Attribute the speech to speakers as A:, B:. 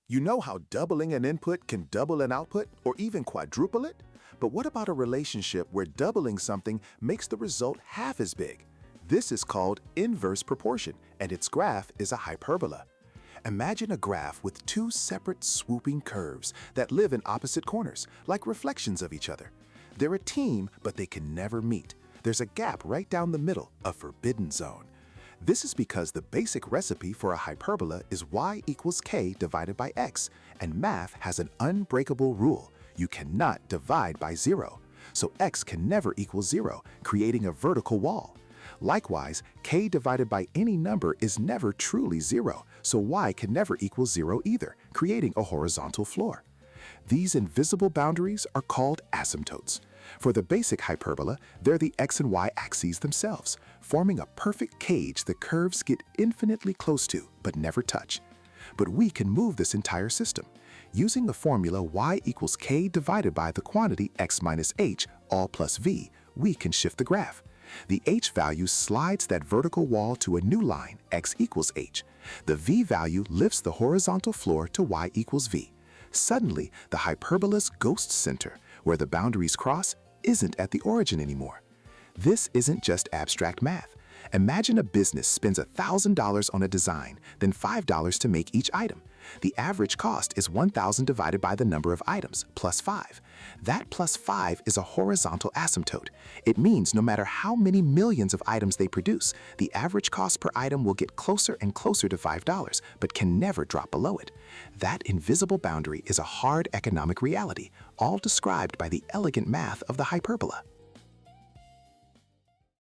A: You know how doubling an input can double an output or even quadruple it? But what about a relationship where doubling something makes the result half as big? This is called inverse proportion, and its graph is a hyperbola. Imagine a graph with two separate swooping curves that live in opposite corners, like reflections of each other. They're a team, but they can never meet. There's a gap right down the middle, a forbidden zone. This is because the basic recipe for a hyperbola is y equals k divided by x, and math has an unbreakable rule. You cannot divide by 0. So x can never equal 0, creating a vertical wall. Likewise, k divided by any number is never truly 0, so y can never equal 0 either, creating a horizontal floor. These invisible boundaries are called asymptotes. For the basic hyperbola, they're the x and y axes themselves, forming a perfect cage the curves get infinitely close to, but never touch. But we can move this entire system. Using the formula y equals k divided by the quantity x minus h, all plus v, we can shift the graph. The h value slides that vertical wall to a new line, x equals h. The v value lifts the horizontal floor to y equals v. Suddenly, the hyperbola's ghost center, where the boundaries cross, isn't at the origin anymore. This isn't just abstract math. Imagine a business spends $1,000 on a design, then $5 to make each item. The average cost is 1,000 divided by the number of items, plus 5. That plus 5 is a horizontal asymptote. It means no matter how many millions of items they produce, the average cost per item will get closer and closer to $5, but can never drop below it. That invisible boundary is a hard economic reality, all described by the elegant math of the hyperbola.